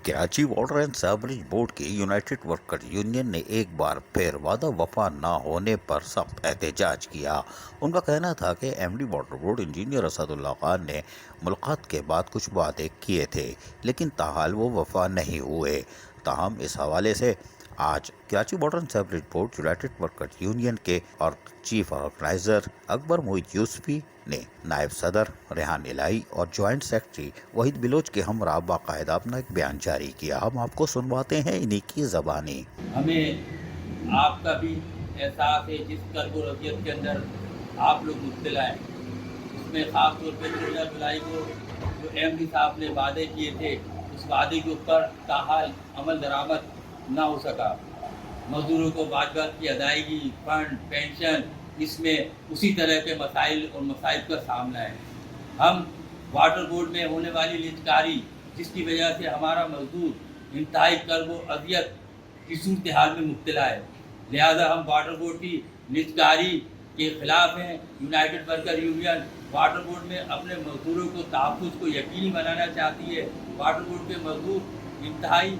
Karachi water and sewerage board की United worker union ने एक बार फिर वादा वफा न होने पर सख्त एहतजाज किया। उनका कहना था कि MD water board engineer Asadullah Khan ने मुलाकात के बाद कुछ वादे किए थे, लेकिन ताहाल वो वफा नहीं हुए। ताहम इस हवाले से आज Karachi water and sewerage board United worker union के और चीफ ऑर्गेनाइजर अकबर मोहित यूसुफी ने नायब सदर रेहान इलाही और जॉइंट सेक्रेटरी वहीद बिलोच के हमरा बाकायदा अपना एक बयान जारी किया। हम आपको सुनवाते हैं इन्हीं की ज़बानी। हमें आपका भी एहसास है जिस कर्बोरबियत के अंदर आप लोग मुब्तला हैं, उसमें ख़ास तौर पर 13 जुलाई को जो एमडी साहब ने वादे किए थे, उस वादे के ऊपर ताहाल अमल दरामद ना हो सका। मजदूरों को वाजबात की अदायगी, फंड, पेंशन, इसमें उसी तरह के मसाइल और मसाइब का सामना है। हम वाटर बोर्ड में होने वाली लिजकारी, जिसकी वजह से हमारा मजदूर इंतहाई कर्ब व अजियत की सूरत हाल में मुब्तला है, लिहाजा हम वाटर बोर्ड की लिजकारी के ख़िलाफ़ हैं। United worker union water board में अपने मजदूरों को तहफ़्फ़ुज़ को यकीनी बनाना चाहती है। वाटर बोर्ड के मजदूर इंतहाई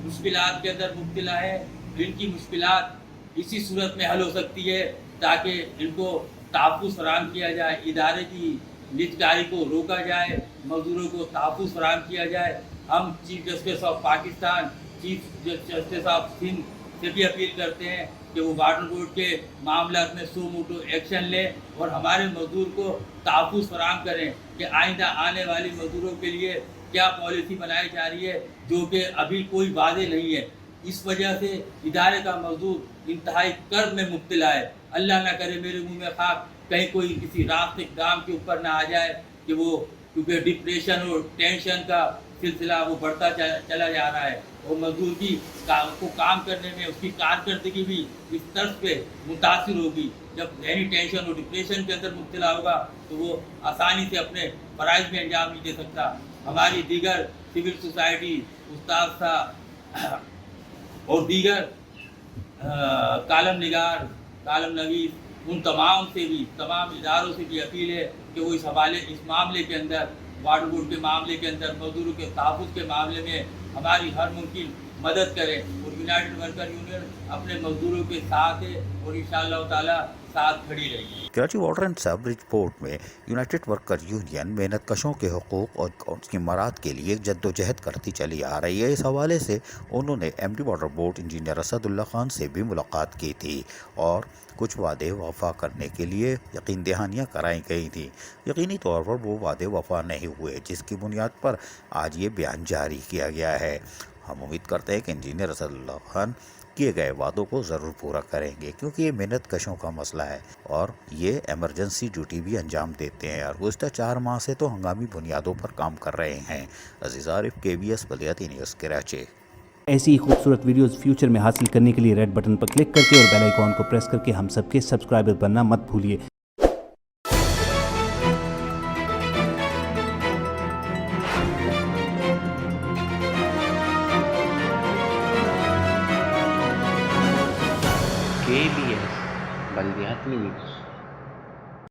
मुश्किलात के अंदर मुब्तला है। इनकी मुश्किलात इसी सूरत में हल हो सकती है ताकि इनको तहफ़्फ़ुज़ फराहम किया जाए, इदारे की निजकारी को रोका जाए, मजदूरों को तहफ़्फ़ुज़ फराहम किया जाए। हम chief justice of Pakistan, chief justice of Sindh से भी अपील करते हैं कि वो वाटर बोर्ड के मामला में सो मोटो एक्शन लें और हमारे मजदूर को तहफ़्फ़ुज़ फराहम करें कि आइंदा आने वाली मजदूरों के लिए क्या पॉलिसी बनाई जा रही है, जो कि अभी कोई वादे नहीं है। इस वजह से इदारे का मजदूर इंतहाई कर्ब में मुब्तला है। अल्लाह ना करे मेरे मुंह में खाक कहीं कोई किसी रास्ते काम के ऊपर ना आ जाए कि वो, क्योंकि डिप्रेशन और टेंशन का सिलसिला वो बढ़ता चला जा रहा है और मजदूर की को काम करने में उसकी कारकर्दगी भी इस तर्ज पे मुतासिर होगी। जब जहनी टेंशन और डिप्रेशन के अंदर मुब्तला होगा तो वो आसानी से अपने फ़राइज़ में अंजाम नहीं दे सकता। हमारी दीगर सिविल सोसाइटी, उस्ताद सा और दीगर कालम निगार, कालम नवीस, उन तमाम से भी, तमाम इदारों से भी अपील है कि वो इस मामले के अंदर, वाटर बोर्ड के मामले के अंदर, मजदूरों के तहफ़्फ़ुज़ के मामले में हमारी हर मुमकिन मदद करें और यूनाइटेड वर्कर यूनियन अपने मजदूरों के साथ है और इंशाअल्लाह ताला साथ खड़ी रहेगी। Karachi water and sewerage board में यूनाइटेड वर्कर यूनियन मेहनत कशों के हुकूक और उसकी मराद के लिए जद्दोजहद करती चली आ रही है। इस हवाले से उन्होंने MD water board engineer Asadullah Khan से भी मुलाकात की थी और कुछ वादे वफा करने के लिए यकीन दहानियाँ कराई गई थी। यकीनी तौर पर वो वादे वफा नहीं हुए, जिसकी बुनियाद पर आज ये बयान जारी किया गया है। हम उम्मीद करते हैं कि इंजीनियर असदुल्ला खान किए गए वादों को ज़रूर पूरा करेंगे, क्योंकि ये मेहनत कशों का मसला है और ये एमरजेंसी ड्यूटी भी अंजाम देते हैं और गुज़श्ता 4 माह से तो हंगामी बुनियादों पर काम कर रहे हैं। अज़ीज़ आरिफ, KBS बलियाती न्यूज़, कराची। ऐसी ही खूबसूरत वीडियोस फ्यूचर में हासिल करने के लिए रेड बटन पर क्लिक करके और बेल आइकॉन को प्रेस करके हम सबके सब्सक्राइबर बनना मत भूलिए। KBS बलियाती न्यूज़।